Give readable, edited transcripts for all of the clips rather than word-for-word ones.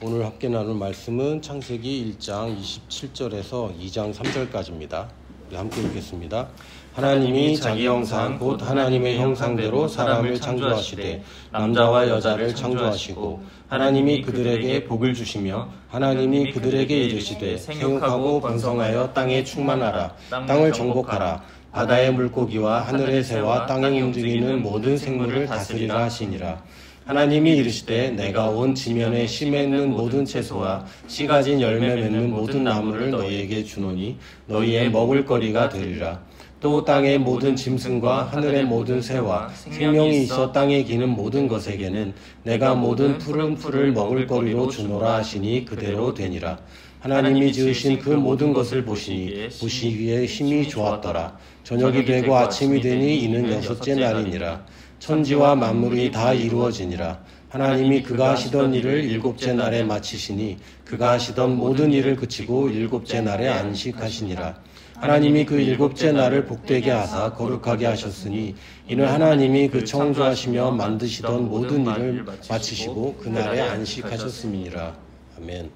오늘 함께 나눌 말씀은 창세기 1장 27절에서 2장 3절까지입니다. 함께 읽겠습니다. 하나님이 자기 형상 곧 하나님의 형상대로 사람을 창조하시되 남자와 여자를 창조하시고 하나님이 그들에게 복을 주시며 하나님이 그들에게 이르시되 생육하고 번성하여 땅에 충만하라. 땅을 정복하라. 바다의 물고기와 하늘의 새와 땅에 움직이는 모든 생물을 다스리라 하시니라. 하나님이 이르시되 내가 온 지면에 씨 맺는 모든 채소와 씨 가진 열매 맺는 모든 나무를 너희에게 주노니 너희의 먹을 거리가 되리라. 또 땅의 모든 짐승과 하늘의 모든 새와 생명이 있어 땅에 기는 모든 것에게는 내가 모든 푸른 풀을 먹을 거리로 주노라 하시니 그대로 되니라. 하나님이 지으신 그 모든 것을 보시기에 심히 좋았더라. 저녁이 되고 아침이 되니 이는 여섯째 날이니라. 천지와 만물이 다 이루어지니라. 하나님이 그가 하시던 일을 일곱째 날에 마치시니 그가 하시던 모든 일을 그치고 일곱째 날에 안식하시니라. 하나님이 그 일곱째 날을 복되게 하사 거룩하게 하셨으니 이는 하나님이 그 창조하시며 만드시던 모든 일을 마치시고 그날에 안식하셨음이니라. 아멘.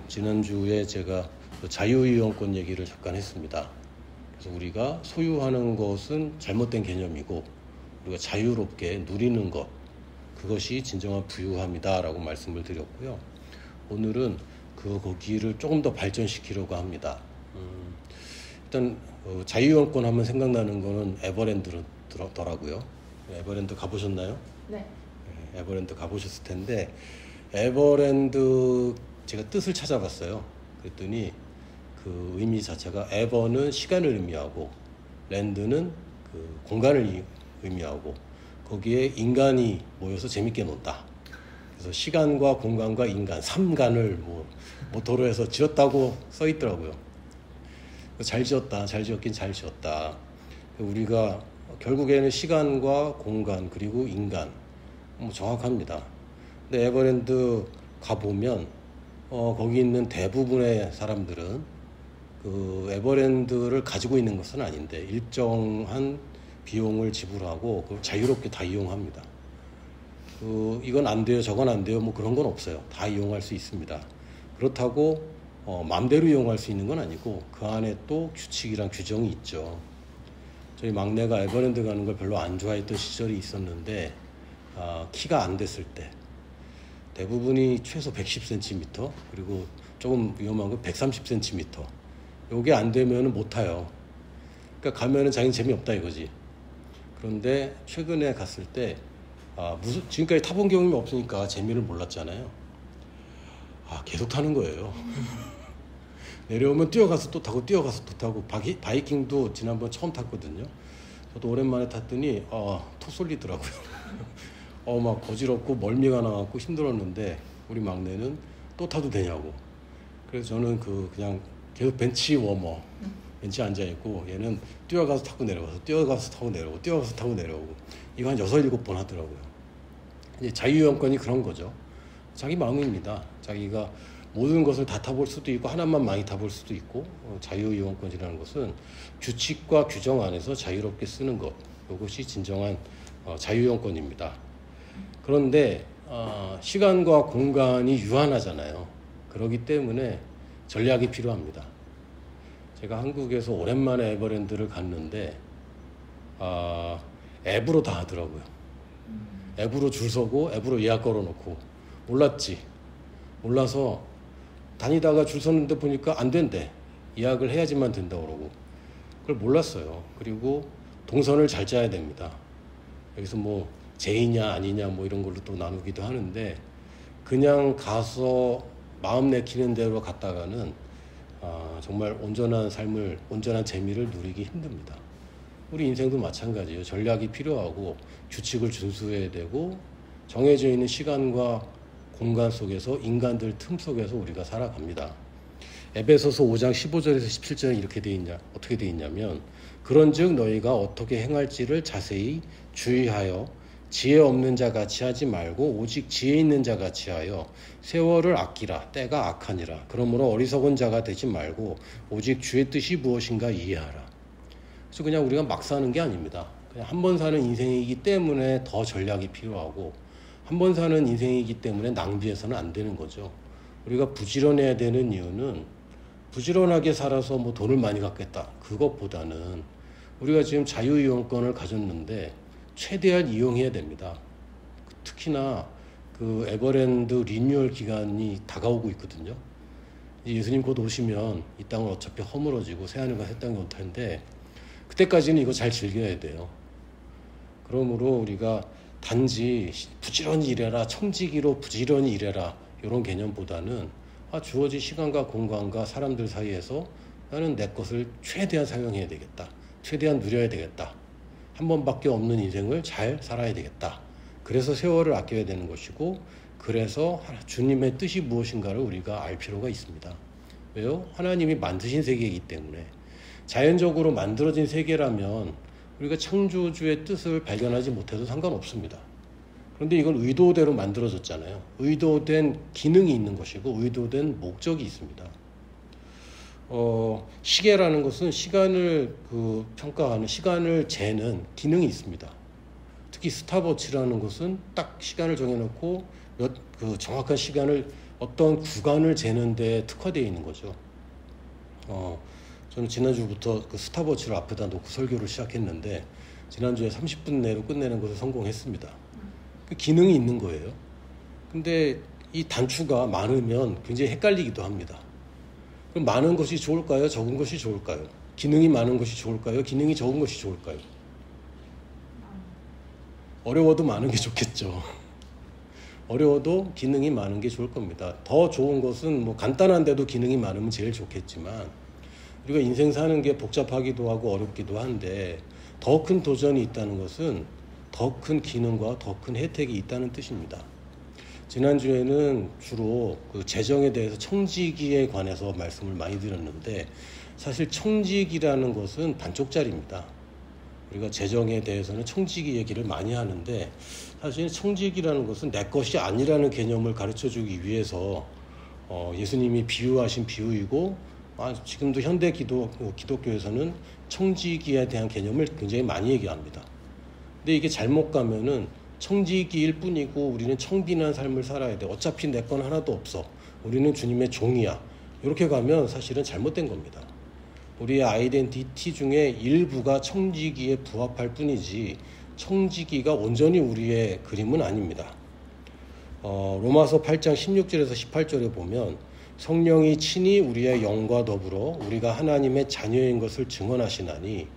지난주에 제가 자유이용권 얘기를 잠깐 했습니다. 그래서 우리가 소유하는 것은 잘못된 개념이고 우리가 자유롭게 누리는 것, 그것이 진정한 부유함이다 라고 말씀을 드렸고요. 오늘은 거기를 조금 더 발전시키려고 합니다. 일단 자유이용권 하면 생각나는 거는 에버랜드더라고요. 에버랜드 가보셨나요? 네. 에버랜드 가보셨을 텐데 에버랜드 제가 뜻을 찾아봤어요. 그랬더니 그 의미 자체가 에버는 시간을 의미하고 랜드는 그 공간을 의미하고 거기에 인간이 모여서 재밌게 논다. 그래서 시간과 공간과 인간, 삼간을 모토로 해서 지었다고 써 있더라고요. 잘 지었다, 잘 지었긴 잘 지었다. 우리가 결국에는 시간과 공간 그리고 인간 정확합니다. 근데 에버랜드 가보면 거기 있는 대부분의 사람들은 그 에버랜드를 가지고 있는 것은 아닌데 일정한 비용을 지불하고 그걸 자유롭게 다 이용합니다. 이건 안 돼요, 저건 안 돼요, 그런 건 없어요. 다 이용할 수 있습니다. 그렇다고 마음대로 이용할 수 있는 건 아니고 그 안에 또 규칙이랑 규정이 있죠. 저희 막내가 에버랜드 가는 걸 별로 안 좋아했던 시절이 있었는데 키가 안 됐을 때 대부분이 최소 110cm 그리고 조금 위험한 건 130cm 요게 안 되면 못 타요. 그러니까 가면은 자기는 재미없다 이거지. 그런데 최근에 갔을 때 지금까지 타본 경험이 없으니까 재미를 몰랐잖아요. 계속 타는 거예요. 내려오면 뛰어가서 또 타고 뛰어가서 또 타고 바이킹도 지난번 처음 탔거든요. 저도 오랜만에 탔더니 토 쏠리더라고요. 막 거지럽고 멀미가 나갖고 힘들었는데 우리 막내는 또 타도 되냐고. 그래서 저는 그냥 계속 벤치 워머, 벤치에 앉아있고 얘는 뛰어가서 타고 내려가서 뛰어가서 타고 내려오고 뛰어가서 타고 내려오고 이거 한 6, 7번 하더라고요. 이제 자유이용권이 그런 거죠. 자기 마음입니다. 자기가 모든 것을 다 타볼 수도 있고 하나만 많이 타볼 수도 있고 자유이용권이라는 것은 규칙과 규정 안에서 자유롭게 쓰는 것, 이것이 진정한 자유이용권입니다. 그런데 시간과 공간이 유한하잖아요. 그렇기 때문에 전략이 필요합니다. 제가 한국에서 오랜만에 에버랜드를 갔는데 앱으로 다 하더라고요. 앱으로 줄 서고 앱으로 예약 걸어놓고 몰라서 다니다가 줄 섰는데 보니까 안 된대. 예약을 해야지만 된다고 그러고 그걸 몰랐어요. 그리고 동선을 잘 짜야 됩니다. 여기서 제이냐 아니냐 이런 걸로 또 나누기도 하는데 그냥 가서 마음 내키는 대로 갔다가는 정말 온전한 삶을, 온전한 재미를 누리기 힘듭니다. 우리 인생도 마찬가지예요. 전략이 필요하고 규칙을 준수해야 되고 정해져 있는 시간과 공간 속에서 인간들 틈 속에서 우리가 살아갑니다. 에베소서 5장 15절에서 17절에 이렇게 어떻게 돼 있냐면 그런즉 너희가 어떻게 행할지를 자세히 주의하여 지혜 없는 자 같이 하지 말고 오직 지혜 있는 자 같이 하여 세월을 아끼라. 때가 악하니라. 그러므로 어리석은 자가 되지 말고 오직 주의 뜻이 무엇인가 이해하라. 그래서 그냥 우리가 막 사는 게 아닙니다. 그냥 한 번 사는 인생이기 때문에 더 전략이 필요하고 한 번 사는 인생이기 때문에 낭비해서는 안 되는 거죠. 우리가 부지런해야 되는 이유는 부지런하게 살아서 뭐 돈을 많이 갖겠다. 그것보다는 우리가 지금 자유이용권을 가졌는데 최대한 이용해야 됩니다. 특히나 그 에버랜드 리뉴얼 기간이 다가오고 있거든요. 예수님 곧 오시면 이 땅은 어차피 허물어지고 새하늘과 새 땅이 올 텐데 그때까지는 이거 잘 즐겨야 돼요. 그러므로 우리가 단지 부지런히 일해라, 청지기로 부지런히 일해라 이런 개념보다는 주어진 시간과 공간과 사람들 사이에서 나는 내 것을 최대한 사용해야 되겠다. 최대한 누려야 되겠다. 한 번밖에 없는 인생을 잘 살아야 되겠다. 그래서 세월을 아껴야 되는 것이고 그래서 주님의 뜻이 무엇인가를 우리가 알 필요가 있습니다. 왜요? 하나님이 만드신 세계이기 때문에 자연적으로 만들어진 세계라면 우리가 창조주의 뜻을 발견하지 못해도 상관없습니다. 그런데 이건 의도대로 만들어졌잖아요. 의도된 기능이 있는 것이고 의도된 목적이 있습니다. 시계라는 것은 시간을 평가하는, 시간을 재는 기능이 있습니다. 특히 스탑워치라는 것은 딱 시간을 정해놓고 정확한 시간을 어떤 구간을 재는 데 특화되어 있는 거죠. 저는 지난주부터 그 스탑워치를 앞에다 놓고 설교를 시작했는데 지난주에 30분 내로 끝내는 것을 성공했습니다. 그 기능이 있는 거예요. 근데 이 단추가 많으면 굉장히 헷갈리기도 합니다. 그럼 많은 것이 좋을까요? 적은 것이 좋을까요? 기능이 많은 것이 좋을까요? 기능이 적은 것이 좋을까요? 어려워도 많은 게 좋겠죠. 어려워도 기능이 많은 게 좋을 겁니다. 더 좋은 것은 뭐 간단한데도 기능이 많으면 제일 좋겠지만 우리가 인생 사는 게 복잡하기도 하고 어렵기도 한데 더 큰 도전이 있다는 것은 더 큰 기능과 더 큰 혜택이 있다는 뜻입니다. 지난주에는 주로 그 재정에 대해서 청지기에 관해서 말씀을 많이 드렸는데 사실 청지기라는 것은 반쪽짜리입니다. 우리가 재정에 대해서는 청지기 얘기를 많이 하는데 사실 청지기라는 것은 내 것이 아니라는 개념을 가르쳐주기 위해서 예수님이 비유하신 비유이고 지금도 현대 기독교에서는 청지기에 대한 개념을 굉장히 많이 얘기합니다. 근데 이게 잘못 가면은 청지기일 뿐이고 우리는 청빈한 삶을 살아야 돼. 어차피 내 건 하나도 없어. 우리는 주님의 종이야. 이렇게 가면 사실은 잘못된 겁니다. 우리의 아이덴티티 중에 일부가 청지기에 부합할 뿐이지 청지기가 온전히 우리의 그림은 아닙니다. 로마서 8장 16절에서 18절에 보면 성령이 친히 우리의 영과 더불어 우리가 하나님의 자녀인 것을 증언하시나니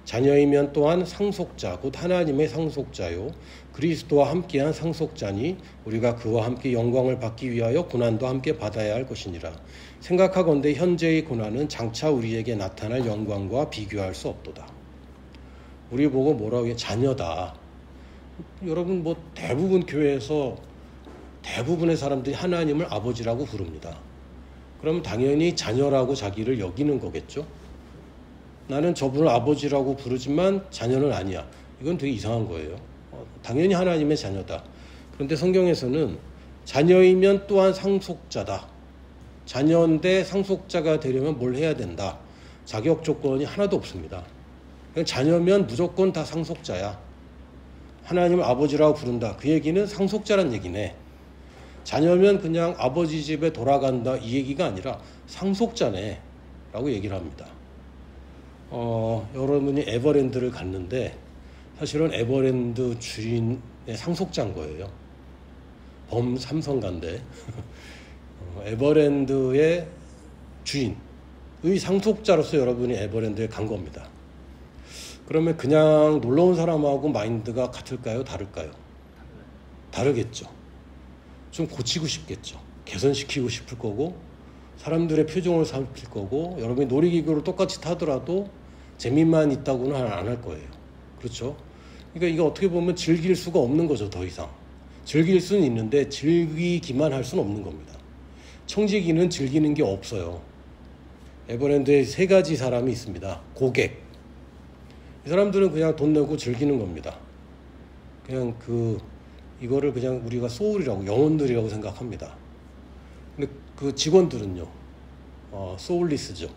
자녀이면 또한 상속자 곧 하나님의 상속자요 그리스도와 함께한 상속자니 우리가 그와 함께 영광을 받기 위하여 고난도 함께 받아야 할 것이니라. 생각하건대 현재의 고난은 장차 우리에게 나타날 영광과 비교할 수 없도다. 우리 보고 뭐라고 해요? 자녀다. 여러분 뭐 대부분 교회에서 대부분의 사람들이 하나님을 아버지라고 부릅니다. 그럼 당연히 자녀라고 자기를 여기는 거겠죠. 나는 저분을 아버지라고 부르지만 자녀는 아니야. 이건 되게 이상한 거예요. 당연히 하나님의 자녀다. 그런데 성경에서는 자녀이면 또한 상속자다. 자녀인데 상속자가 되려면 뭘 해야 된다. 자격 조건이 하나도 없습니다. 그냥 자녀면 무조건 다 상속자야. 하나님을 아버지라고 부른다. 그 얘기는 상속자란 얘기네. 자녀면 그냥 아버지 집에 돌아간다. 이 얘기가 아니라 상속자네 라고 얘기를 합니다. 여러분이 에버랜드를 갔는데 사실은 에버랜드 주인의 상속자인 거예요. 범삼성가인데 에버랜드의 주인의 상속자로서 여러분이 에버랜드에 간 겁니다. 그러면 그냥 놀러 온 사람하고 마인드가 같을까요? 다를까요? 다르겠죠. 좀 고치고 싶겠죠. 개선시키고 싶을 거고 사람들의 표정을 살필 거고 여러분이 놀이기구를 똑같이 타더라도 재미만 있다고는 안 할 거예요. 그렇죠? 그러니까 이거 어떻게 보면 즐길 수가 없는 거죠. 더 이상. 즐길 수는 있는데 즐기기만 할 수는 없는 겁니다. 청지기는 즐기는 게 없어요. 에버랜드에 세 가지 사람이 있습니다. 고객. 이 사람들은 그냥 돈 내고 즐기는 겁니다. 그냥 이거를 그냥 우리가 소울이라고 영혼들이라고 생각합니다. 근데 그 직원들은요. 소울리스죠.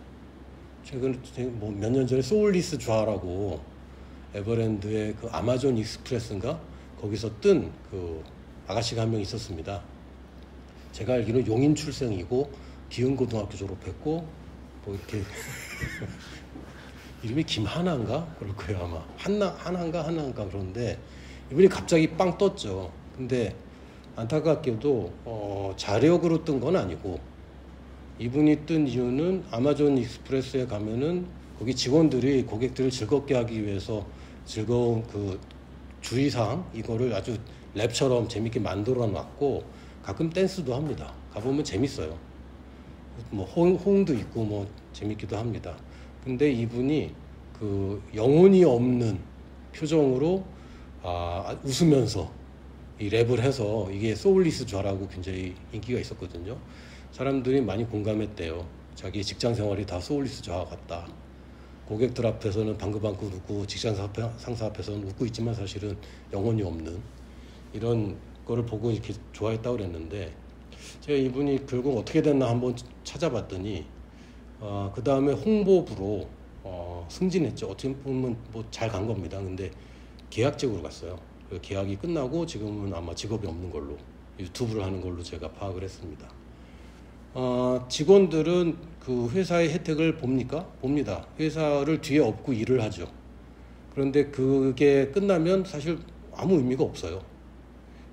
최근 뭐 몇 년 전에 소울리스 좌라고 에버랜드의 그 아마존 익스프레스인가 거기서 뜬 그 아가씨가 한 명 있었습니다. 제가 알기로는 용인 출생이고 기흥고등학교 졸업했고 뭐 이렇게 이름이 김하나인가 그럴 거예요 아마. 하나인가 그런데 이분이 갑자기 빵 떴죠. 근데 안타깝게도 자력으로 뜬 건 아니고, 이분이 뜬 이유는 아마존 익스프레스에 가면은 거기 직원들이 고객들을 즐겁게 하기 위해서 즐거운 그 주의사항 이거를 아주 랩처럼 재밌게 만들어 놨고, 가끔 댄스도 합니다. 가보면 재밌어요. 뭐 호응도 있고 뭐 재밌기도 합니다. 근데 이분이 그 영혼이 없는 표정으로 웃으면서 이 랩을 해서 이게 소울리스 좌라고 굉장히 인기가 있었거든요. 사람들이 많이 공감했대요. 자기 직장 생활이 다 소울리스 좌와 같다. 고객들 앞에서는 방긋방긋 웃고 직장 상사 앞에서는 웃고 있지만 사실은 영혼이 없는 이런 거를 보고 이렇게 좋아했다고 그랬는데, 제가 이분이 결국 어떻게 됐나 한번 찾아봤더니 그 다음에 홍보부로 승진했죠. 어떻게 보면 뭐 잘 간 겁니다. 근데 계약직으로 갔어요. 계약이 끝나고 지금은 아마 직업이 없는 걸로, 유튜브를 하는 걸로 제가 파악을 했습니다. 직원들은 그 회사의 혜택을 봅니까? 봅니다. 회사를 뒤에 업고 일을 하죠. 그런데 그게 끝나면 사실 아무 의미가 없어요.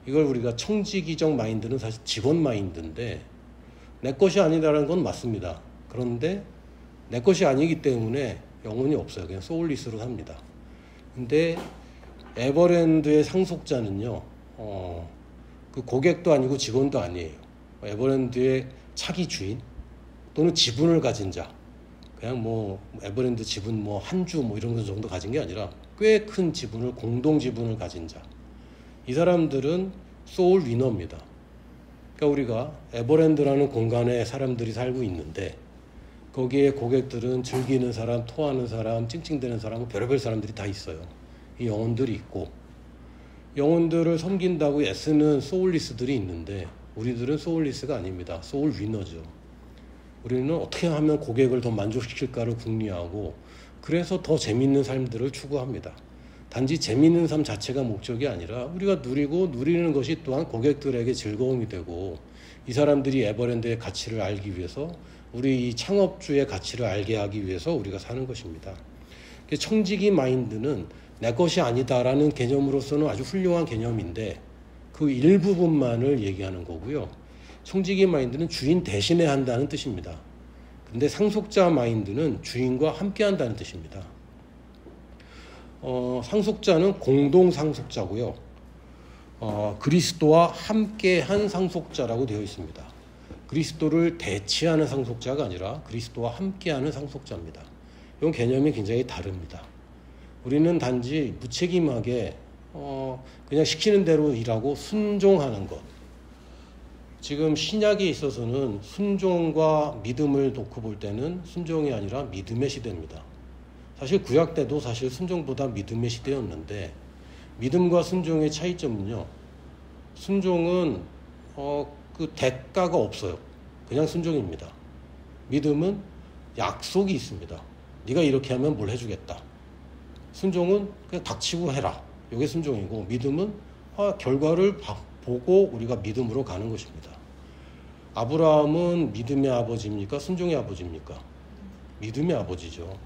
이걸 우리가 청지기적 마인드는 사실 직원 마인드인데, 내 것이 아니라는 건 맞습니다. 그런데 내 것이 아니기 때문에 영혼이 없어요. 그냥 소울리스로 삽니다. 근데 에버랜드의 상속자는요, 그 고객도 아니고 직원도 아니에요. 에버랜드의 차기 주인 또는 지분을 가진 자, 그냥 뭐 에버랜드 지분 뭐 한 주 뭐 이런 거 정도 가진 게 아니라 꽤 큰 지분을, 공동 지분을 가진 자, 이 사람들은 소울 위너입니다. 그러니까 우리가 에버랜드라는 공간에 사람들이 살고 있는데, 거기에 고객들은 즐기는 사람, 토하는 사람, 찡찡대는 사람, 별의별 사람들이 다 있어요. 이 영혼들이 있고, 영혼들을 섬긴다고 애쓰는 소울리스들이 있는데, 우리들은 소울리스가 아닙니다. 소울 위너죠. 우리는 어떻게 하면 고객을 더 만족시킬까를 궁리하고, 그래서 더 재밌는 삶들을 추구합니다. 단지 재밌는 삶 자체가 목적이 아니라 우리가 누리는 것이 또한 고객들에게 즐거움이 되고, 이 사람들이 에버랜드의 가치를 알기 위해서, 우리 이 창업주의 가치를 알게 하기 위해서 우리가 사는 것입니다. 청지기 마인드는 내 것이 아니다라는 개념으로서는 아주 훌륭한 개념인데, 그 일부분만을 얘기하는 거고요. 청지기 마인드는 주인 대신에 한다는 뜻입니다. 근데 상속자 마인드는 주인과 함께 한다는 뜻입니다. 상속자는 공동 상속자고요. 그리스도와 함께한 상속자라고 되어 있습니다. 그리스도를 대치하는 상속자가 아니라 그리스도와 함께하는 상속자입니다. 이건 개념이 굉장히 다릅니다. 우리는 단지 무책임하게 그냥 시키는 대로 일하고 순종하는 것. 지금 신약에 있어서는 순종과 믿음을 놓고 볼 때는 순종이 아니라 믿음의 시대입니다. 사실 구약 때도 사실 순종보다 믿음의 시대였는데, 믿음과 순종의 차이점은요, 순종은 그 대가가 없어요. 그냥 순종입니다. 믿음은 약속이 있습니다. 네가 이렇게 하면 뭘 해주겠다. 순종은 그냥 닥치고 해라. 이게 순종이고, 믿음은 결과를 보고 우리가 믿음으로 가는 것입니다. 아브라함은 믿음의 아버지입니까? 순종의 아버지입니까? 믿음의 아버지죠.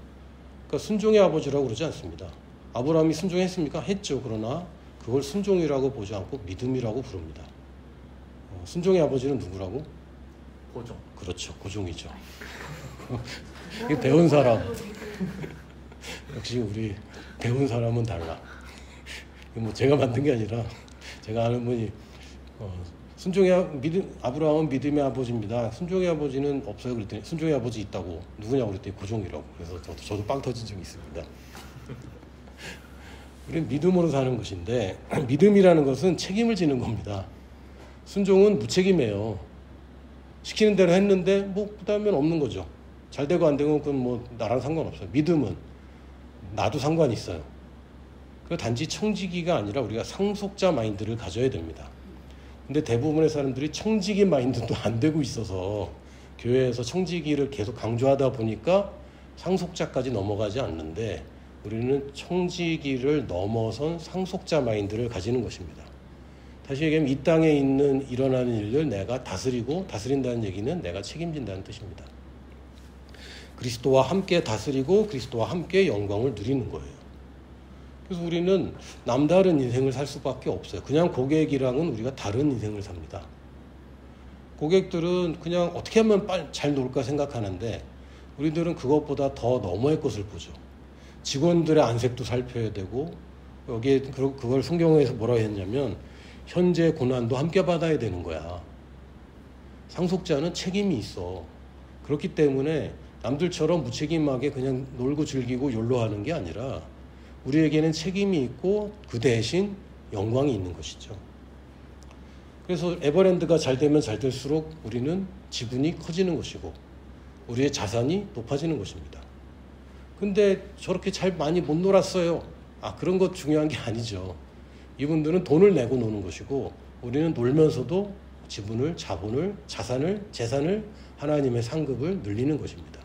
그러니까 순종의 아버지라고 그러지 않습니다. 아브라함이 순종했습니까? 했죠. 그러나 그걸 순종이라고 보지 않고 믿음이라고 부릅니다. 순종의 아버지는 누구라고? 고종. 그렇죠. 고종이죠. 이 배운 사람. 역시 우리 배운 사람은 달라. 뭐 제가 만든 게 아니라 제가 아는 분이 아브라함은 믿음의 아버지입니다. 순종의 아버지는 없어요. 그랬더니 순종의 아버지 있다고. 누구냐고 그랬더니 고종이라고. 그래서 저도 빵 터진 적이 있습니다. 우리는 믿음으로 사는 것인데, 믿음이라는 것은 책임을 지는 겁니다. 순종은 무책임해요. 시키는 대로 했는데 뭐 그다음엔 없는 거죠. 잘 되고 안 되고 그건 뭐 나랑 상관없어요. 믿음은 나도 상관이 있어요. 그 단지 청지기가 아니라 우리가 상속자 마인드를 가져야 됩니다. 근데 대부분의 사람들이 청지기 마인드도 안 되고 있어서 교회에서 청지기를 계속 강조하다 보니까 상속자까지 넘어가지 않는데, 우리는 청지기를 넘어선 상속자 마인드를 가지는 것입니다. 다시 얘기하면 이 땅에 있는 일어나는 일을 내가 다스리고, 다스린다는 얘기는 내가 책임진다는 뜻입니다. 그리스도와 함께 다스리고 그리스도와 함께 영광을 누리는 거예요. 그래서 우리는 남다른 인생을 살 수밖에 없어요. 그냥 고객이랑은 우리가 다른 인생을 삽니다. 고객들은 그냥 어떻게 하면 잘 놀까 생각하는데 우리들은 그것보다 더 너머의 것을 보죠. 직원들의 안색도 살펴야 되고, 여기에 그걸 성경에서 뭐라고 했냐면 현재 고난도 함께 받아야 되는 거야. 상속자는 책임이 있어. 그렇기 때문에 남들처럼 무책임하게 그냥 놀고 즐기고 욜로 하는 게 아니라 우리에게는 책임이 있고 그 대신 영광이 있는 것이죠. 그래서 에버랜드가 잘 되면 잘 될수록 우리는 지분이 커지는 것이고 우리의 자산이 높아지는 것입니다. 근데 저렇게 잘 많이 못 놀았어요. 그런 것 중요한 게 아니죠. 이분들은 돈을 내고 노는 것이고 우리는 놀면서도 지분을, 자본을, 재산을 하나님의 상급을 늘리는 것입니다.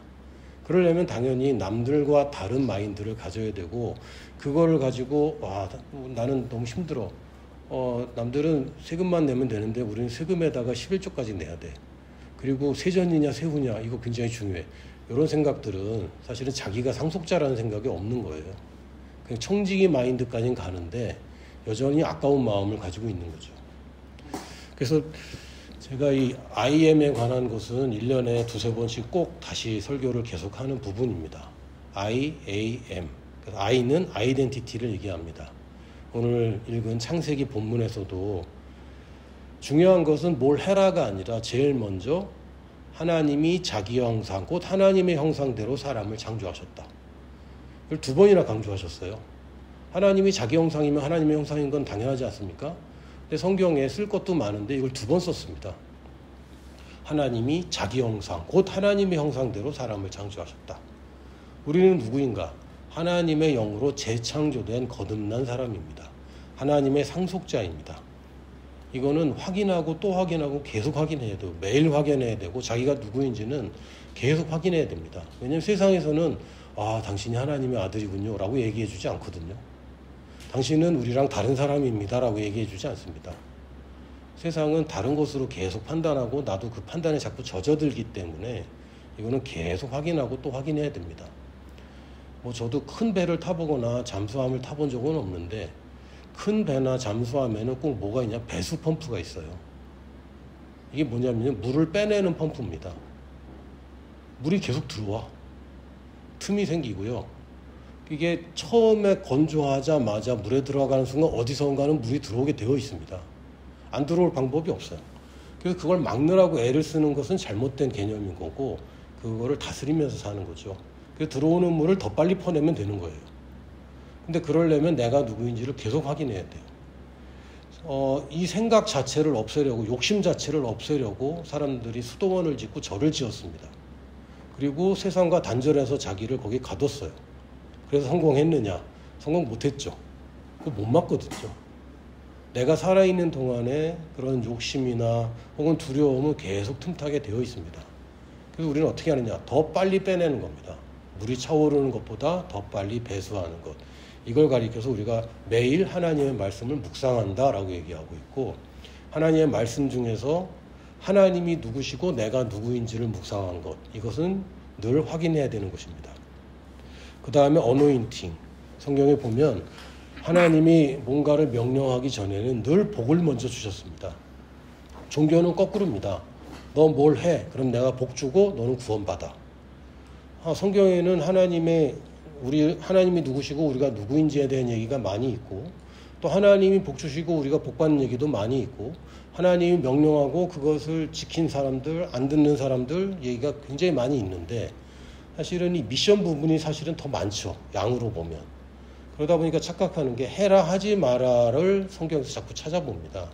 그러려면 당연히 남들과 다른 마인드를 가져야 되고, 그거를 가지고 나는 너무 힘들어. 남들은 세금만 내면 되는데 우리는 세금에다가 11조까지 내야 돼. 그리고 세전이냐 세후냐 이거 굉장히 중요해. 이런 생각들은 사실은 자기가 상속자라는 생각이 없는 거예요. 그냥 청지기 마인드까지는 가는데 여전히 아까운 마음을 가지고 있는 거죠. 그래서 제가 이 IAM에 관한 것은 1년에 두세 번씩 꼭 다시 설교를 계속하는 부분입니다. IAM. 그래서 I는 아이덴티티를 얘기합니다. 오늘 읽은 창세기 본문에서도 중요한 것은 뭘 해라가 아니라 제일 먼저 하나님이 자기 형상, 곧 하나님의 형상대로 사람을 창조하셨다. 이걸 두 번이나 강조하셨어요. 하나님이 자기 형상이면 하나님의 형상인 건 당연하지 않습니까? 근데 성경에 쓸 것도 많은데 이걸 두 번 썼습니다. 하나님이 자기 형상, 곧 하나님의 형상대로 사람을 창조하셨다. 우리는 누구인가? 하나님의 영으로 재창조된 거듭난 사람입니다. 하나님의 상속자입니다. 이거는 확인하고 또 확인하고 계속 확인해야 되고 매일 확인해야 되고 자기가 누구인지는 계속 확인해야 됩니다. 왜냐하면 세상에서는 당신이 하나님의 아들이군요 라고 얘기해 주지 않거든요. 당신은 우리랑 다른 사람입니다 라고 얘기해 주지 않습니다. 세상은 다른 것으로 계속 판단하고 나도 그 판단에 자꾸 젖어들기 때문에 이거는 계속 확인하고 또 확인해야 됩니다. 저도 큰 배를 타보거나 잠수함을 타본 적은 없는데 큰 배나 잠수함에는 꼭 뭐가 있냐? 배수 펌프가 있어요. 이게 뭐냐면 물을 빼내는 펌프입니다. 물이 계속 들어와. 틈이 생기고요. 이게 처음에 건조하자마자 물에 들어가는 순간 어디선가는 물이 들어오게 되어 있습니다. 안 들어올 방법이 없어요. 그래서 그걸 막느라고 애를 쓰는 것은 잘못된 개념인 거고 그거를 다스리면서 사는 거죠. 그래서 들어오는 물을 더 빨리 퍼내면 되는 거예요. 근데 그러려면 내가 누구인지를 계속 확인해야 돼요. 이 생각 자체를 없애려고, 욕심 자체를 없애려고 사람들이 수도원을 짓고 절을 지었습니다. 그리고 세상과 단절해서 자기를 거기 가뒀어요. 그래서 성공했느냐? 성공 못했죠. 그거 못 막거든요. 내가 살아있는 동안에 그런 욕심이나 혹은 두려움은 계속 틈타게 되어 있습니다. 그래서 우리는 어떻게 하느냐? 더 빨리 빼내는 겁니다. 물이 차오르는 것보다 더 빨리 배수하는 것. 이걸 가리켜서 우리가 매일 하나님의 말씀을 묵상한다라고 얘기하고 있고, 하나님의 말씀 중에서 하나님이 누구시고 내가 누구인지를 묵상한 것, 이것은 늘 확인해야 되는 것입니다. 그 다음에 어노인팅. 성경에 보면 하나님이 뭔가를 명령하기 전에는 늘 복을 먼저 주셨습니다. 종교는 거꾸로입니다. 너 뭘 해? 그럼 내가 복 주고 너는 구원받아. 성경에는 하나님이 누구시고 우리가 누구인지에 대한 얘기가 많이 있고, 또 하나님이 복 주시고 우리가 복 받는 얘기도 많이 있고, 하나님이 명령하고 그것을 지킨 사람들, 안 듣는 사람들 얘기가 굉장히 많이 있는데, 사실은 이 미션 부분이 사실은 더 많죠. 양으로 보면. 그러다 보니까 착각하는 게 해라 하지 마라를 성경에서 자꾸 찾아봅니다.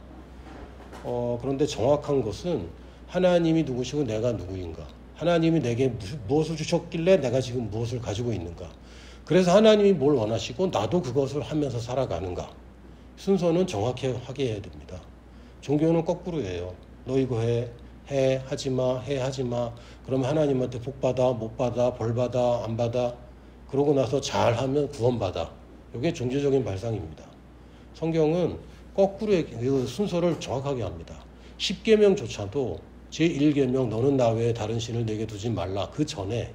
그런데 정확한 것은 하나님이 누구시고 내가 누구인가, 하나님이 내게 무엇을 주셨길래 내가 지금 무엇을 가지고 있는가, 그래서 하나님이 뭘 원하시고 나도 그것을 하면서 살아가는가, 순서는 정확히 하게 해야 됩니다. 종교는 거꾸로예요. 너 이거 해, 하지마, 하지마. 그러면 하나님한테 복 받아, 못 받아, 벌 받아, 안 받아. 그러고 나서 잘하면 구원 받아. 이게 종교적인 발상입니다. 성경은 거꾸로 그 순서를 정확하게 합니다. 10계명조차도 제1계명 너는 나 외에 다른 신을 내게 두지 말라. 그 전에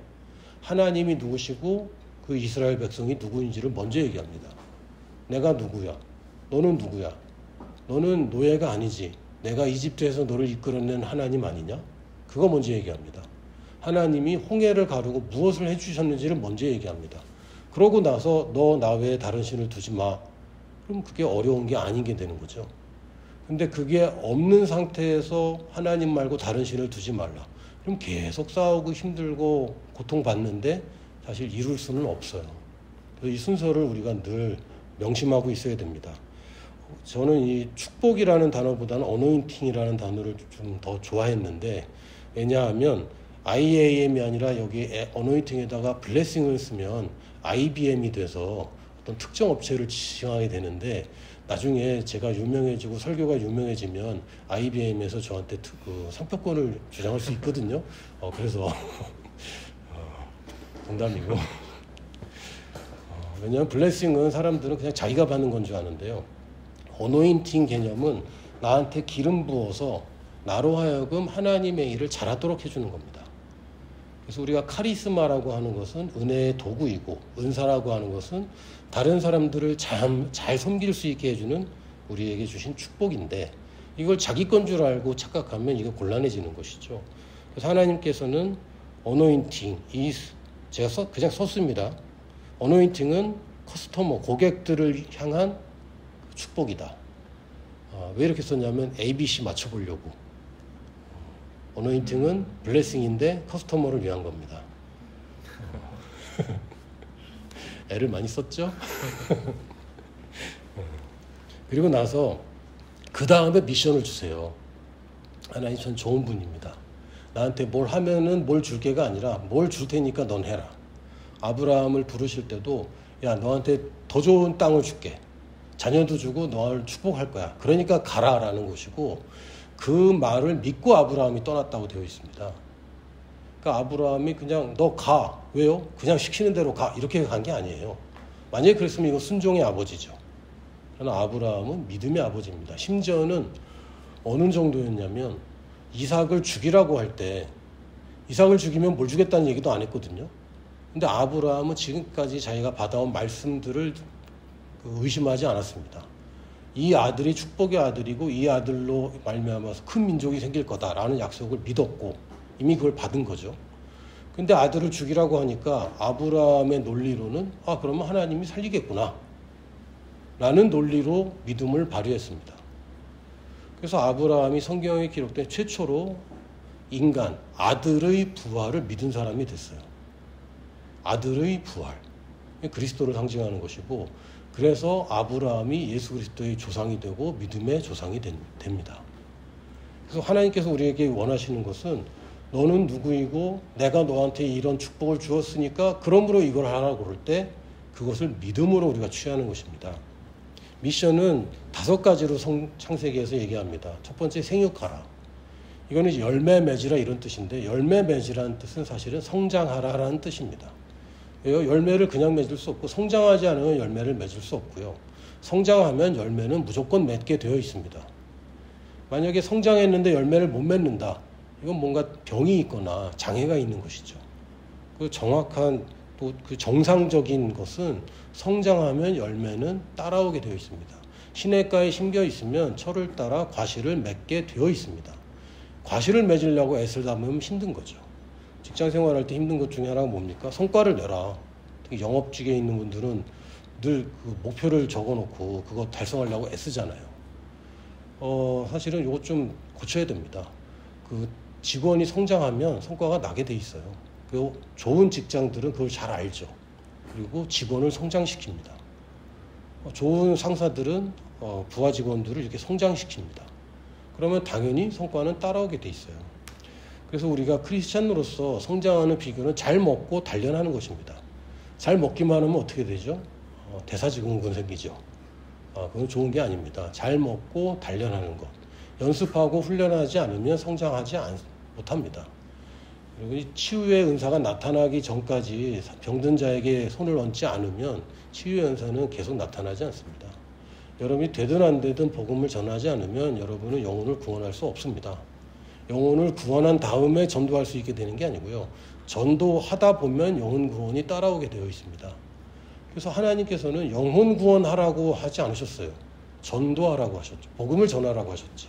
하나님이 누구시고 그 이스라엘 백성이 누구인지를 먼저 얘기합니다. 내가 누구야? 너는 누구야? 너는 노예가 아니지. 내가 이집트에서 너를 이끌어낸 하나님 아니냐? 그거 먼저 얘기합니다. 하나님이 홍해를 가르고 무엇을 해주셨는지를 먼저 얘기합니다. 그러고 나서 너 나 외에 다른 신을 두지 마. 그럼 그게 어려운 게 아닌 게 되는 거죠. 근데 그게 없는 상태에서 하나님 말고 다른 신을 두지 말라. 그럼 계속 싸우고 힘들고 고통받는데 사실 이룰 수는 없어요. 이 순서를 우리가 늘 명심하고 있어야 됩니다. 저는 이 축복이라는 단어보다는 어노인팅이라는 단어를 좀 더 좋아했는데, 왜냐하면 IAM이 아니라 여기 어노인팅에다가 블레싱을 쓰면 IBM이 돼서 어떤 특정 업체를 지칭하게 되는데, 나중에 제가 유명해지고 설교가 유명해지면 IBM에서 저한테 그 상표권을 주장할 수 있거든요. 그래서 농담이고 왜냐하면 블레싱은 사람들은 그냥 자기가 받는 건 줄 아는데요. 어노인팅 개념은 나한테 기름 부어서 나로 하여금 하나님의 일을 잘하도록 해주는 겁니다. 그래서 우리가 카리스마라고 하는 것은 은혜의 도구이고, 은사라고 하는 것은 다른 사람들을 잘 섬길 수 있게 해주는 우리에게 주신 축복인데, 이걸 자기 건 줄 알고 착각하면 이거 곤란해지는 것이죠. 그래서 하나님께서는 어노인팅, 제가 그냥 썼습니다. 어노인팅은 커스터머, 고객들을 향한 축복이다. 왜 이렇게 썼냐면 ABC 맞춰보려고. 어노인팅은 블레싱인데 커스터머를 위한 겁니다. 애를 많이 썼죠? 그리고 나서 그 다음에 미션을 주세요. 하나님 전 좋은 분입니다. 나한테 뭘 하면은 뭘 줄게가 아니라 뭘 줄 테니까 넌 해라. 아브라함을 부르실 때도 야 너한테 더 좋은 땅을 줄게. 자녀도 주고 너를 축복할 거야. 그러니까 가라라는 것이고, 그 말을 믿고 아브라함이 떠났다고 되어 있습니다. 그러니까 아브라함이 그냥 너 가. 왜요? 그냥 시키는 대로 가. 이렇게 간 게 아니에요. 만약에 그랬으면 이거 순종의 아버지죠. 그러나 아브라함은 믿음의 아버지입니다. 심지어는 어느 정도였냐면 이삭을 죽이라고 할 때 이삭을 죽이면 뭘 주겠다는 얘기도 안 했거든요. 근데 아브라함은 지금까지 자기가 받아온 말씀들을 의심하지 않았습니다. 이 아들이 축복의 아들이고 이 아들로 말미암아서 큰 민족이 생길 거다라는 약속을 믿었고 이미 그걸 받은 거죠. 근데 아들을 죽이라고 하니까 아브라함의 논리로는 그러면 하나님이 살리겠구나 라는 논리로 믿음을 발휘했습니다. 그래서 아브라함이 성경에 기록된 최초로 인간, 아들의 부활을 믿은 사람이 됐어요. 아들의 부활, 그리스도를 상징하는 것이고, 그래서 아브라함이 예수 그리스도의 조상이 되고 믿음의 조상이 됩니다. 그래서 하나님께서 우리에게 원하시는 것은 너는 누구이고 내가 너한테 이런 축복을 주었으니까 그러므로 이걸 하라고 그럴 때 그것을 믿음으로 우리가 취하는 것입니다. 미션은 5가지로 창세기에서 얘기합니다. 첫 번째, 생육하라. 이거는 열매 맺으라 이런 뜻인데, 열매 맺으라는 뜻은 사실은 성장하라라는 뜻입니다. 열매를 그냥 맺을 수 없고 성장하지 않으면 열매를 맺을 수 없고요. 성장하면 열매는 무조건 맺게 되어 있습니다. 만약에 성장했는데 열매를 못 맺는다. 이건 뭔가 병이 있거나 장애가 있는 것이죠. 그 정확한 또 그 정상적인 것은 성장하면 열매는 따라오게 되어 있습니다. 시냇가에 심겨 있으면 철을 따라 과실을 맺게 되어 있습니다. 과실을 맺으려고 애를 담으면 힘든 거죠. 직장 생활할 때 힘든 것 중에 하나가 뭡니까? 성과를 내라. 특히 영업직에 있는 분들은 늘 그 목표를 적어놓고 그거 달성하려고 애쓰잖아요. 사실은 이거 좀 고쳐야 됩니다. 그 직원이 성장하면 성과가 나게 돼 있어요. 그리고 좋은 직장들은 그걸 잘 알죠. 그리고 직원을 성장시킵니다. 좋은 상사들은 부하 직원들을 이렇게 성장시킵니다. 그러면 당연히 성과는 따라오게 돼 있어요. 그래서 우리가 크리스찬으로서 성장하는 비결은 잘 먹고 단련하는 것입니다. 잘 먹기만 하면 어떻게 되죠? 대사증후군 생기죠. 그건 좋은 게 아닙니다. 잘 먹고 단련하는 것. 연습하고 훈련하지 않으면 성장하지 못합니다. 그리고 이 치유의 은사가 나타나기 전까지 병든 자에게 손을 얹지 않으면 치유의 은사는 계속 나타나지 않습니다. 여러분이 되든 안 되든 복음을 전하지 않으면 여러분은 영혼을 구원할 수 없습니다. 영혼을 구원한 다음에 전도할 수 있게 되는 게 아니고요. 전도하다 보면 영혼 구원이 따라오게 되어 있습니다. 그래서 하나님께서는 영혼 구원하라고 하지 않으셨어요. 전도하라고 하셨죠. 복음을 전하라고 하셨지.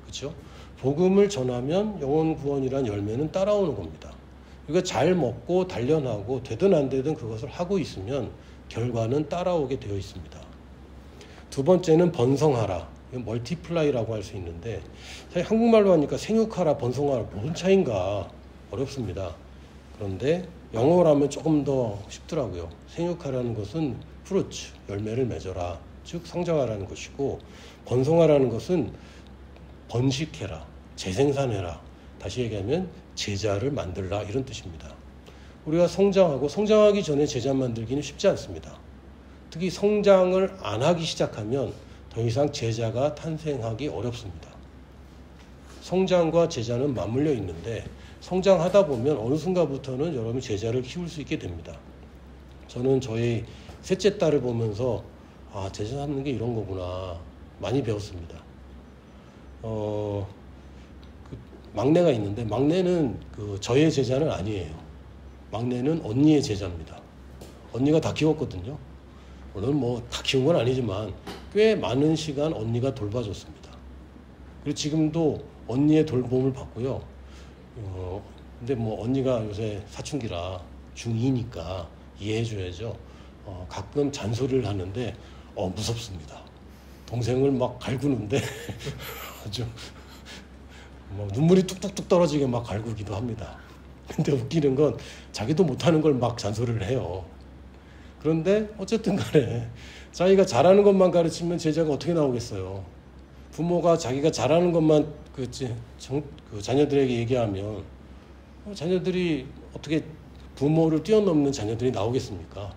그렇죠? 복음을 전하면 영혼 구원이란 열매는 따라오는 겁니다. 이거 잘 먹고 단련하고 되든 안 되든 그것을 하고 있으면 결과는 따라오게 되어 있습니다. 두 번째는 번성하라. 이건 멀티플라이라고 할 수 있는데 사실 한국말로 하니까 생육하라, 번성하라 무슨 차이인가 어렵습니다. 그런데 영어로 하면 조금 더 쉽더라고요. 생육하라는 것은 프루츠, 열매를 맺어라. 즉 성장하라는 것이고 번성하라는 것은 번식해라, 재생산해라. 다시 얘기하면 제자를 만들라 이런 뜻입니다. 우리가 성장하기 전에 제자 만들기는 쉽지 않습니다. 특히 성장을 안 하기 시작하면 더 이상 제자가 탄생하기 어렵습니다. 성장과 제자는 맞물려 있는데 성장하다 보면 어느 순간부터는 여러분이 제자를 키울 수 있게 됩니다. 저는 저희 셋째 딸을 보면서 제자 삼는 게 이런 거구나 많이 배웠습니다. 막내가 있는데 막내는 저의 제자는 아니에요. 막내는 언니의 제자입니다. 언니가 다 키웠거든요. 물론 뭐 다 키운 건 아니지만 꽤 많은 시간 언니가 돌봐줬습니다. 그리고 지금도 언니의 돌봄을 받고요. 근데 뭐 언니가 요새 사춘기라 중2니까 이해해줘야죠. 가끔 잔소리를 하는데 무섭습니다. 동생을 막 갈구는데 아주 뭐 눈물이 뚝뚝뚝 떨어지게 막 갈구기도 합니다. 근데 웃기는 건 자기도 못하는 걸 막 잔소리를 해요. 그런데 어쨌든 간에 자기가 잘하는 것만 가르치면 제자가 어떻게 나오겠어요. 부모가 자기가 잘하는 것만 자녀들에게 얘기하면 자녀들이 어떻게 부모를 뛰어넘는 자녀들이 나오겠습니까?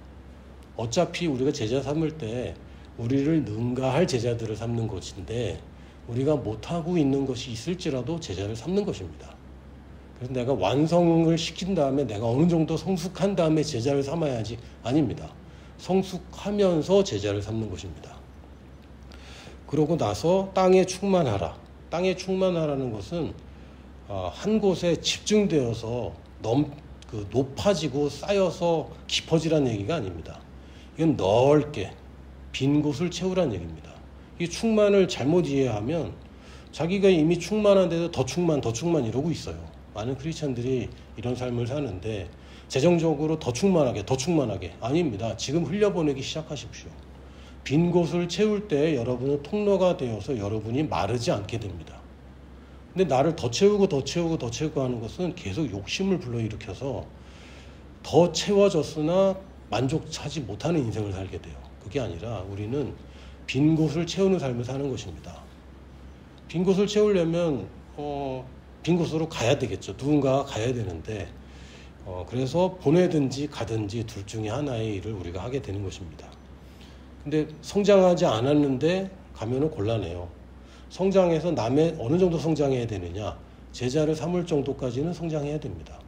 어차피 우리가 제자 삼을 때 우리를 능가할 제자들을 삼는 것인데 우리가 못하고 있는 것이 있을지라도 제자를 삼는 것입니다. 그래서 내가 완성을 시킨 다음에 내가 어느 정도 성숙한 다음에 제자를 삼아야지 아닙니다. 성숙하면서 제자를 삼는 것입니다. 그러고 나서 땅에 충만하라. 땅에 충만하라는 것은 한 곳에 집중되어서 높아지고 쌓여서 깊어지라는 얘기가 아닙니다. 이건 넓게 빈 곳을 채우라는 얘기입니다. 이 충만을 잘못 이해하면 자기가 이미 충만한데도 더 충만 이러고 있어요. 많은 크리스찬들이 이런 삶을 사는데 재정적으로 더 충만하게 아닙니다. 지금 흘려보내기 시작하십시오. 빈 곳을 채울 때 여러분은 통로가 되어서 여러분이 마르지 않게 됩니다. 근데 나를 더 채우고 하는 것은 계속 욕심을 불러일으켜서 더 채워졌으나 만족하지 못하는 인생을 살게 돼요. 그게 아니라 우리는 빈 곳을 채우는 삶을 사는 것입니다. 빈 곳을 채우려면 빈 곳으로 가야 되겠죠. 누군가가 가야 되는데 그래서 보내든지 가든지 둘 중에 하나의 일을 우리가 하게 되는 것입니다. 근데 성장하지 않았는데 가면은 곤란해요. 성장해서 남의 어느 정도 성장해야 되느냐, 제자를 삼을 정도까지는 성장해야 됩니다.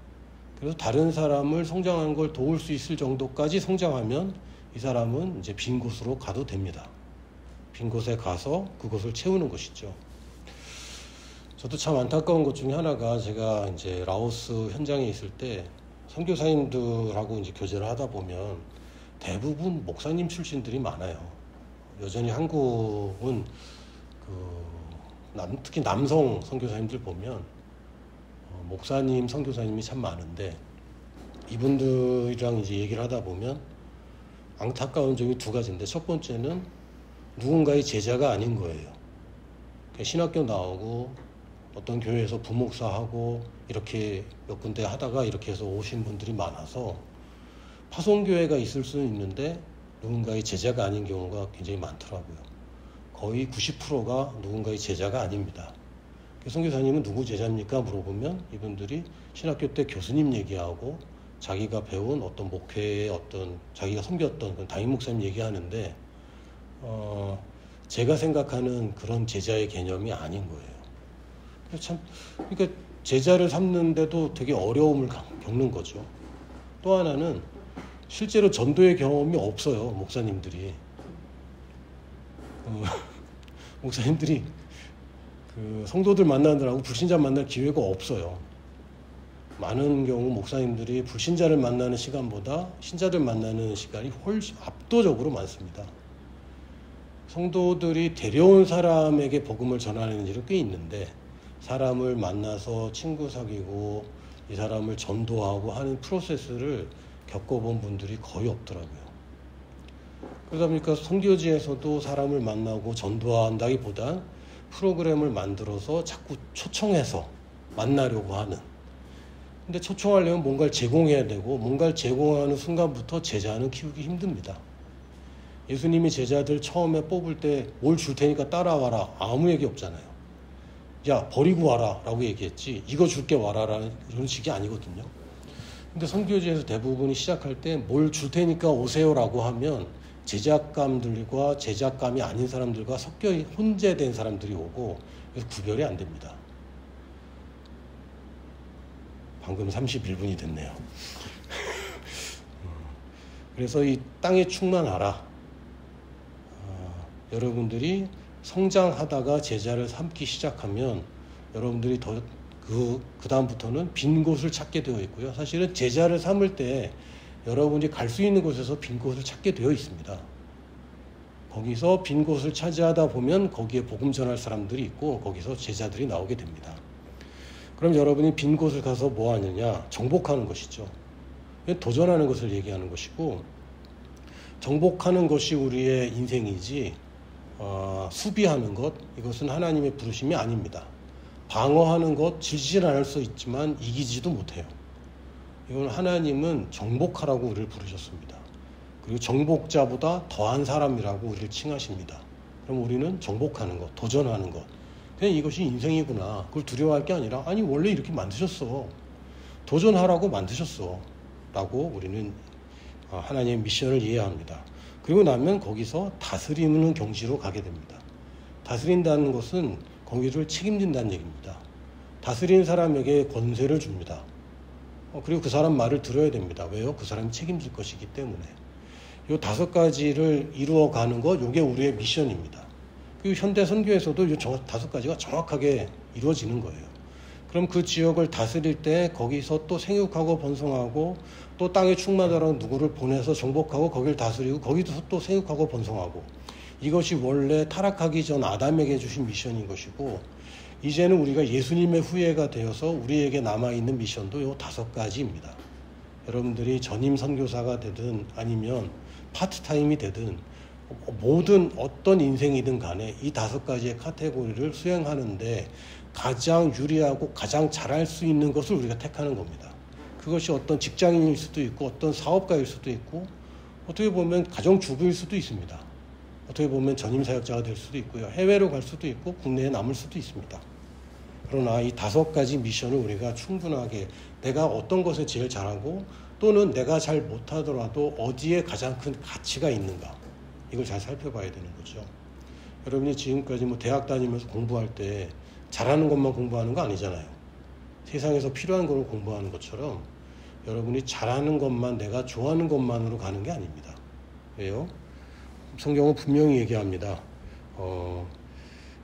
그래서 다른 사람을 성장하는 걸 도울 수 있을 정도까지 성장하면 이 사람은 이제 빈 곳으로 가도 됩니다. 빈 곳에 가서 그곳을 채우는 것이죠. 저도 참 안타까운 것 중에 하나가 제가 이제 라오스 현장에 있을 때 선교사님들하고 이제 교제를 하다 보면 대부분 목사님 출신들이 많아요. 여전히 한국은 특히 남성 선교사님들 보면 목사님, 선교사님이 참 많은데 이분들이랑 이제 얘기를 하다 보면 안타까운 점이 두 가지인데 첫 번째는 누군가의 제자가 아닌 거예요. 신학교 나오고 어떤 교회에서 부목사하고 이렇게 몇 군데 하다가 이렇게 해서 오신 분들이 많아서 파송교회가 있을 수는 있는데 누군가의 제자가 아닌 경우가 굉장히 많더라고요. 거의 90%가 누군가의 제자가 아닙니다. 선교사님은 누구 제자입니까? 물어보면 이분들이 신학교 때 교수님 얘기하고 자기가 배운 어떤 목회의 자기가 섬겼던 그런 담임 목사님 얘기하는데 제가 생각하는 그런 제자의 개념이 아닌 거예요. 그러니까 제자를 삼는데도 되게 어려움을 겪는 거죠. 또 하나는 실제로 전도의 경험이 없어요, 목사님들이. 목사님들이 그 성도들 만나느라고 불신자 만날 기회가 없어요. 많은 경우 목사님들이 불신자를 만나는 시간보다 신자들 만나는 시간이 훨씬 압도적으로 많습니다. 성도들이 데려온 사람에게 복음을 전하는 일은 꽤 있는데 사람을 만나서 친구 사귀고 이 사람을 전도하고 하는 프로세스를 겪어본 분들이 거의 없더라고요. 그러다 보니까 선교지에서도 사람을 만나고 전도한다기보다 프로그램을 만들어서 자꾸 초청해서 만나려고 하는. 근데 초청하려면 뭔가를 제공해야 되고 뭔가를 제공하는 순간부터 제자는 키우기 힘듭니다. 예수님이 제자들 처음에 뽑을 때 뭘 줄 테니까 따라와라 아무 얘기 없잖아요. 야 버리고 와라 라고 얘기했지 이거 줄게 와라 라는 이런 식이 아니거든요. 근데 선교지에서 대부분이 시작할 때 뭘 줄 테니까 오세요 라고 하면 제작감들과 제작감이 아닌 사람들과 섞여 혼재된 사람들이 오고 그래서 구별이 안 됩니다. 방금 31분이 됐네요. 그래서 이 땅에 충만하라. 여러분들이 성장하다가 제자를 삼기 시작하면 여러분들이 그 다음부터는 빈 곳을 찾게 되어 있고요. 사실은 제자를 삼을 때 여러분이 갈 수 있는 곳에서 빈 곳을 찾게 되어 있습니다. 거기서 빈 곳을 차지하다 보면 거기에 복음 전할 사람들이 있고 거기서 제자들이 나오게 됩니다. 그럼 여러분이 빈 곳을 가서 뭐 하느냐? 정복하는 것이죠. 도전하는 것을 얘기하는 것이고 정복하는 것이 우리의 인생이지 수비하는 것 이것은 하나님의 부르심이 아닙니다. 방어하는 것 질질 않을 수 있지만 이기지도 못해요. 이건 하나님은 정복하라고 우리를 부르셨습니다. 그리고 정복자보다 더한 사람이라고 우리를 칭하십니다. 그럼 우리는 정복하는 것, 도전하는 것 그냥 이것이 인생이구나. 그걸 두려워할 게 아니라 아니 원래 이렇게 만드셨어. 도전하라고 만드셨어. 라고 우리는 하나님의 미션을 이해합니다. 그리고 나면 거기서 다스리는 경지로 가게 됩니다. 다스린다는 것은 거기를 책임진다는 얘기입니다. 다스리는 사람에게 권세를 줍니다. 그리고 그 사람 말을 들어야 됩니다. 왜요? 그 사람이 책임질 것이기 때문에. 이 5가지를 이루어가는 것, 이게 우리의 미션입니다. 그리고 현대 선교에서도 이 5가지가 정확하게 이루어지는 거예요. 그럼 그 지역을 다스릴 때 거기서 또 생육하고 번성하고 또 땅에 충만하라고 누구를 보내서 정복하고 거기를 다스리고 거기서 또 생육하고 번성하고 이것이 원래 타락하기 전 아담에게 주신 미션인 것이고 이제는 우리가 예수님의 후예가 되어서 우리에게 남아있는 미션도 이 5가지입니다. 여러분들이 전임 선교사가 되든 아니면 파트타임이 되든 모든 어떤 인생이든 간에 이 5가지의 카테고리를 수행하는데 가장 유리하고 가장 잘할 수 있는 것을 우리가 택하는 겁니다. 그것이 어떤 직장인일 수도 있고 어떤 사업가일 수도 있고 어떻게 보면 가정주부일 수도 있습니다. 어떻게 보면 전임사역자가 될 수도 있고요. 해외로 갈 수도 있고 국내에 남을 수도 있습니다. 그러나 이 5가지 미션을 우리가 충분하게 내가 어떤 것에 제일 잘하고 또는 내가 잘 못하더라도 어디에 가장 큰 가치가 있는가 이걸 잘 살펴봐야 되는 거죠. 여러분이 지금까지 대학 다니면서 공부할 때 잘하는 것만 공부하는 거 아니잖아요. 세상에서 필요한 걸 공부하는 것처럼 여러분이 잘하는 것만 내가 좋아하는 것만으로 가는 게 아닙니다. 왜요? 성경은 분명히 얘기합니다.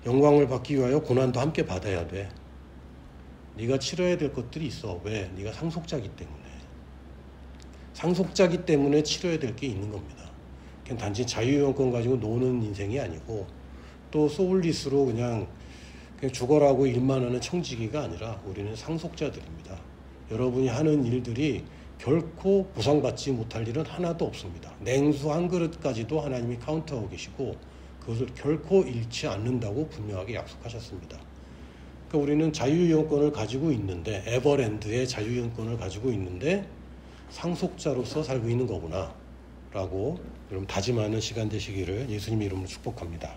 영광을 받기 위하여 고난도 함께 받아야 돼. 네가 치러야 될 것들이 있어. 왜? 네가 상속자기 때문에. 상속자기 때문에 치러야 될 게 있는 겁니다. 그냥 단지 자유이용권 가지고 노는 인생이 아니고 또 소울리스로 그냥 죽어라고 일만 하는 청지기가 아니라 우리는 상속자들입니다. 여러분이 하는 일들이 결코 보상받지 못할 일은 하나도 없습니다. 냉수 한 그릇까지도 하나님이 카운트하고 계시고 그것을 결코 잃지 않는다고 분명하게 약속하셨습니다. 그러니까 우리는 자유이용권을 가지고 있는데 에버랜드의 자유이용권을 가지고 있는데 상속자로서 살고 있는 거구나 라고 여러분 다짐하는 시간 되시기를 예수님 이름으로 축복합니다.